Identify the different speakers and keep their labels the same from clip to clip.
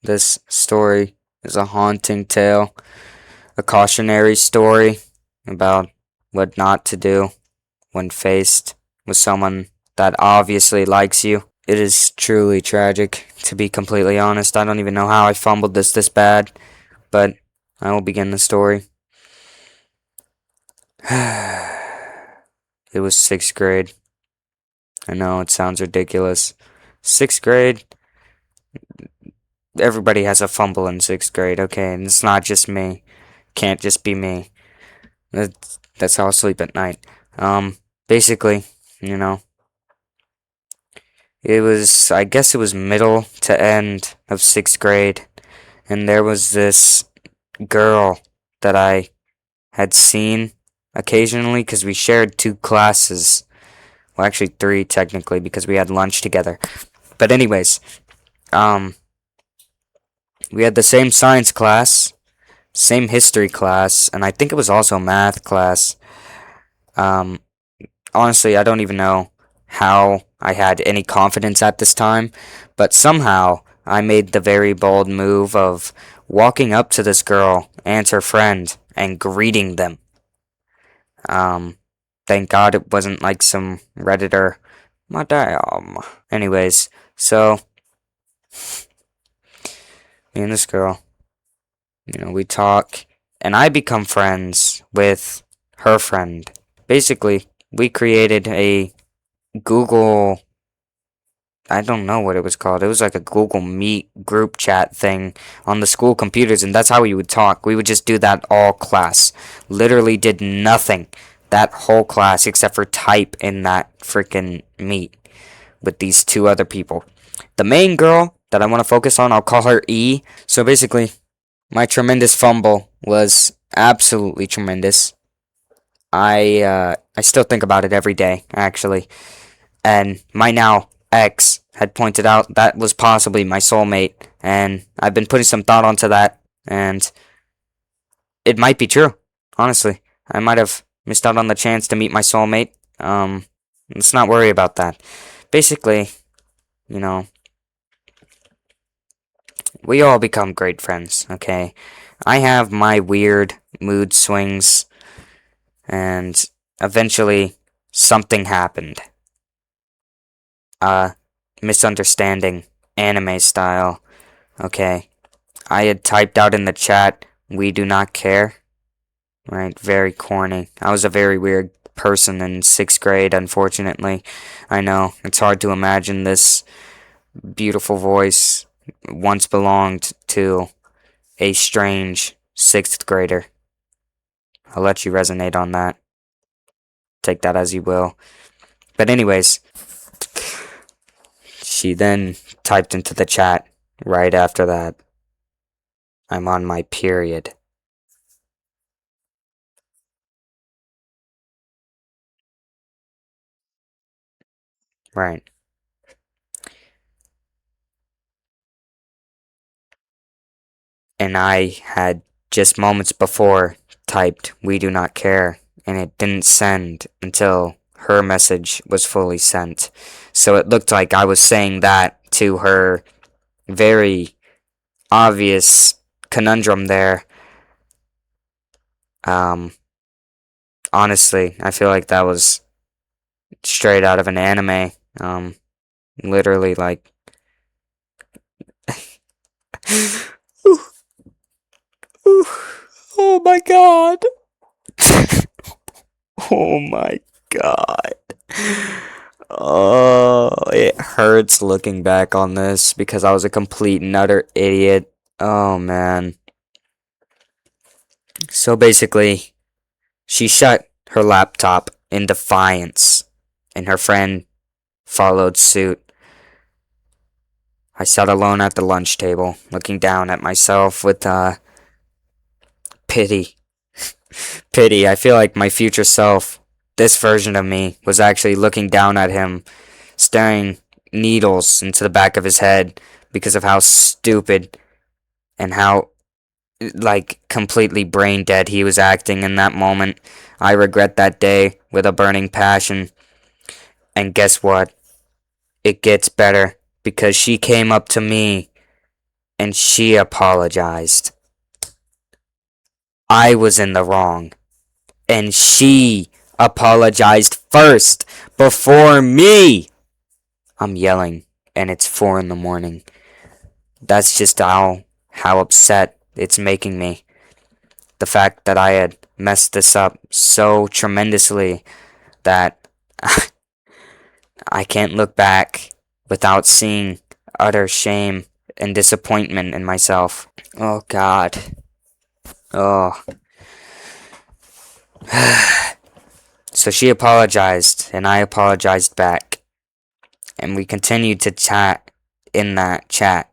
Speaker 1: This story is a haunting tale, a cautionary story about what not to do when faced with someone that obviously likes you. It is truly tragic, to be completely honest. I don't even know how I fumbled this bad, but I will begin the story. It was sixth grade. I know it sounds ridiculous. Sixth grade, everybody has a fumble in sixth grade, okay? And it's not just me. Can't just be me. That's how I sleep at night. Basically, you know, I guess it was middle to end of sixth grade, and there was this girl that I had seen occasionally because we shared two classes. Well, actually, three technically because we had lunch together. But, anyways, um, we had the same science class, same history class, and I think it was also math class. Um, Honestly, I don't even know how I had any confidence at this time, but somehow I made the very bold move of walking up to this girl and her friend and greeting them. Um, thank God it wasn't like some Redditor. Madam. Anyways, so me and this girl, we talk, and I become friends with her friend. Basically, we created a Google. I don't know what it was called. It was like a Google Meet group chat thing on the school computers, and that's how we would talk. We would just do that all class. Literally did nothing that whole class except for type in that freaking Meet with these two other people. The main girl that I want to focus on, I'll call her E. So basically, my tremendous fumble was absolutely tremendous. I still think about it every day, actually. And my now ex had pointed out that was possibly my soulmate, and I've been putting some thought onto that, and it might be true. Honestly, I might have missed out on the chance to meet my soulmate. Let's not worry about that. Basically, you know, we all become great friends, okay? I have my weird mood swings, and eventually something happened. Misunderstanding, anime style, okay? I had typed out in the chat, we do not care, right? Very corny. I was a very weird person in sixth grade, unfortunately. I know, it's hard to imagine this beautiful voice once belonged to a strange sixth grader. I'll let you resonate on that. Take that as you will. But anyways, she then typed into the chat right after that, I'm on my period. Right. And I had just moments before typed, we do not care, and it didn't send until her message was fully sent. So it looked like I was saying that to her very obvious conundrum there. Um, Honestly, I feel like that was straight out of an anime. Literally, like. Oh my god. Oh my god. Oh, it hurts looking back on this because I was a complete and utter idiot. Oh man. So basically, she shut her laptop in defiance, and her friend followed suit. I sat alone at the lunch table, looking down at myself with pity. Pity. I feel like my future self, this version of me, was actually looking down at him, staring needles into the back of his head because of how stupid and how, like, completely brain dead he was acting in that moment. I regret that day with a burning passion. And guess what? It gets better because she came up to me and she apologized. I was in the wrong, and she apologized first before me. I'm yelling, and it's 4 in the morning. That's just how upset it's making me. The fact that I had messed this up so tremendously that I can't look back without seeing utter shame and disappointment in myself. Oh God. Oh. So she apologized, and I apologized back. And we continued to chat in that chat.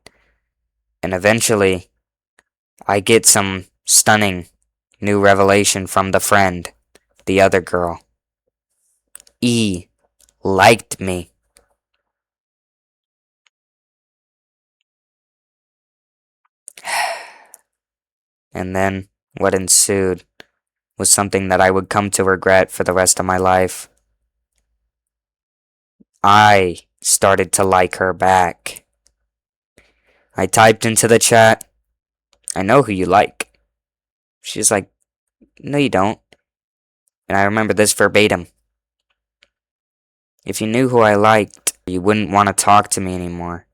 Speaker 1: And eventually, I get some stunning new revelation from the friend, the other girl. E liked me. And then what ensued was something that I would come to regret for the rest of my life. I started to like her back. I typed into the chat, "I know who you like." She's like, "No, you don't." And I remember this verbatim. "If you knew who I liked, you wouldn't want to talk to me anymore."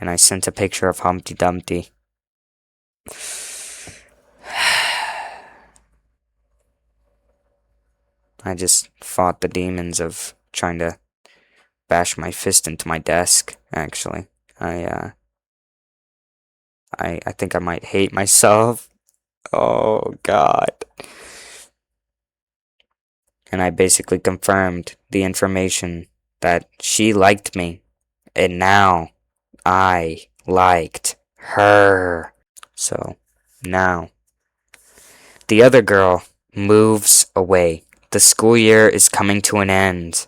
Speaker 1: And I sent a picture of Humpty Dumpty. I just fought the demons of trying to bash my fist into my desk, actually. I think I might hate myself. Oh God. And I basically confirmed the information that she liked me, and now I liked her. So now the other girl moves away. The school year is coming to an end,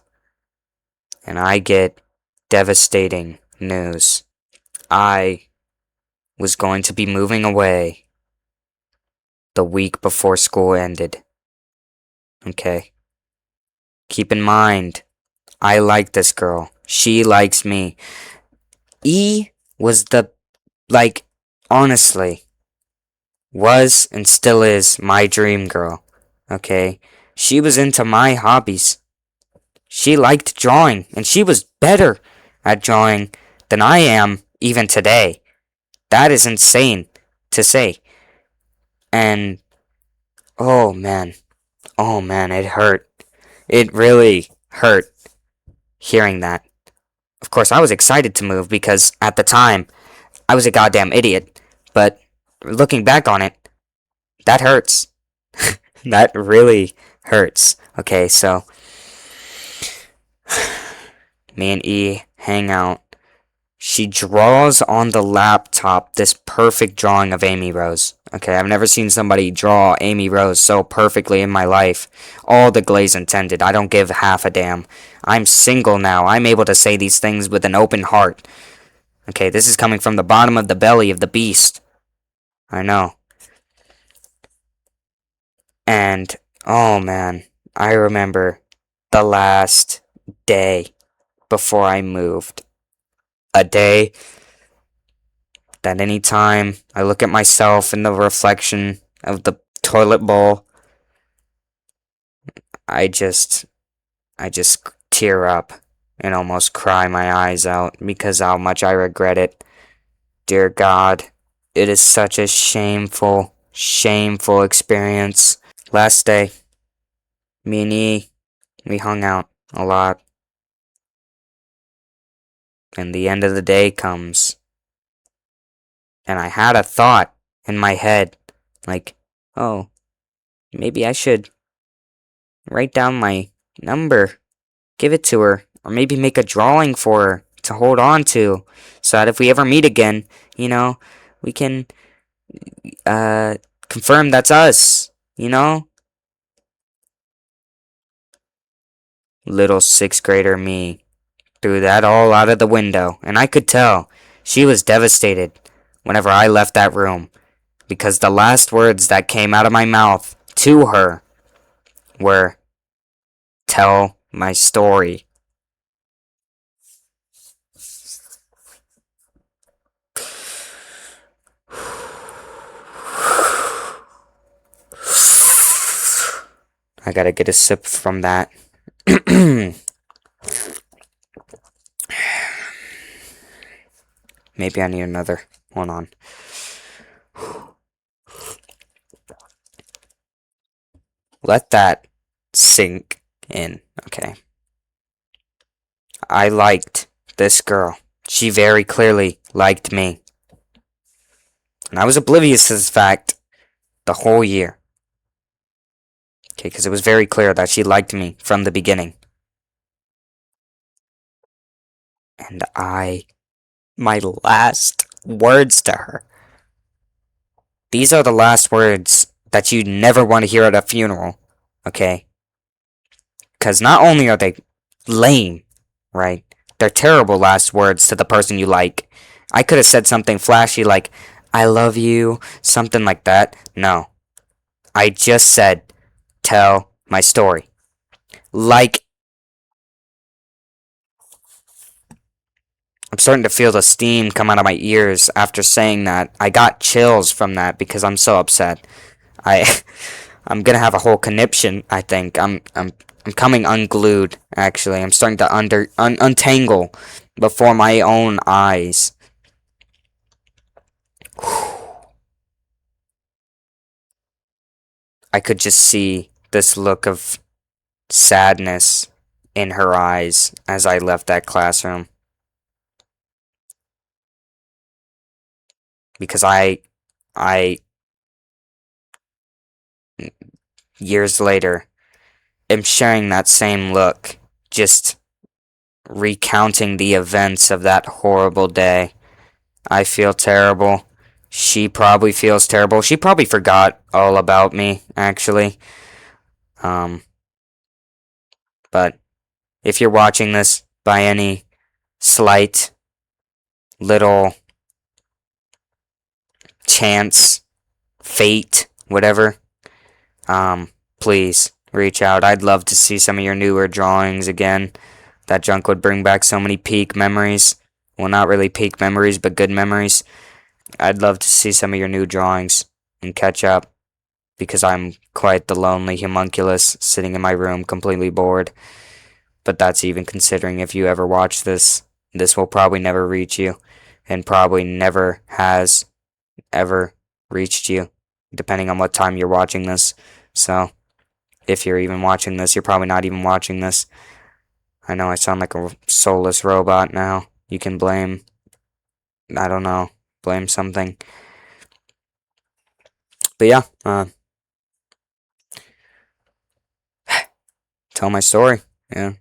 Speaker 1: and I get devastating news. I was going to be moving away the week before school ended. Okay. Keep in mind, I like this girl. She likes me. E was honestly, was and still is my dream girl. Okay? She was into my hobbies. She liked drawing, and she was better at drawing than I am even today. That is insane to say. And, oh man, it hurt. It really hurt hearing that. Of course, I was excited to move because at the time, I was a goddamn idiot. But looking back on it, that hurts. That really hurts. Okay, so me and E hang out. She draws on the laptop this perfect drawing of Amy Rose. Okay, I've never seen somebody draw Amy Rose so perfectly in my life. All the glaze intended. I don't give half a damn. I'm single now. I'm able to say these things with an open heart. Okay, this is coming from the bottom of the belly of the beast. I know. And, oh man, I remember the last day before I moved. A day that any time I look at myself in the reflection of the toilet bowl, I just tear up and almost cry my eyes out because how much I regret it. Dear God, it is such a shameful, shameful experience. Last day, me and E, we hung out a lot. And the end of the day comes. And I had a thought in my head, like, oh, maybe I should write down my number, give it to her, or maybe make a drawing for her to hold on to, so that if we ever meet again, we can, confirm that's us, Little 6th grader me threw that all out of the window, and I could tell she was devastated whenever I left that room, because the last words that came out of my mouth to her were, "Tell my story." I gotta get a sip from that. Maybe I need another. Hold on. Let that sink in. Okay. I liked this girl. She very clearly liked me. And I was oblivious to this fact the whole year. Okay, because it was very clear that she liked me from the beginning. And my last words to her. These are the last words that you never want to hear at a funeral. Okay? Because not only are they lame, right? They're terrible last words to the person you like. I could have said something flashy like, I love you, something like that. No. I just said, tell my story. Like, I'm starting to feel the steam come out of my ears after saying that. I got chills from that because I'm so upset. I, I'm gonna have a whole conniption. I think I'm coming unglued. Actually, I'm starting to untangle before my own eyes. I could just see this look of sadness in her eyes as I left that classroom. Because I, years later, am sharing that same look, just recounting the events of that horrible day. I feel terrible. She probably feels terrible. She probably forgot all about me, actually. Um, but if you're watching this by any slight little chance, fate, whatever, please reach out. I'd love to see some of your newer drawings again. That junk would bring back so many peak memories. Well, not really peak memories, but good memories. I'd love to see some of your new drawings and catch up because I'm quite the lonely homunculus sitting in my room completely bored. But that's even considering if you ever watch this. This will probably never reach you and probably never has ever reached you, depending on what time you're watching this. So, if you're even watching this, you're probably not even watching this. I know I sound like a soulless robot now. You can blame, I don't know, blame something. But yeah, tell my story. Yeah.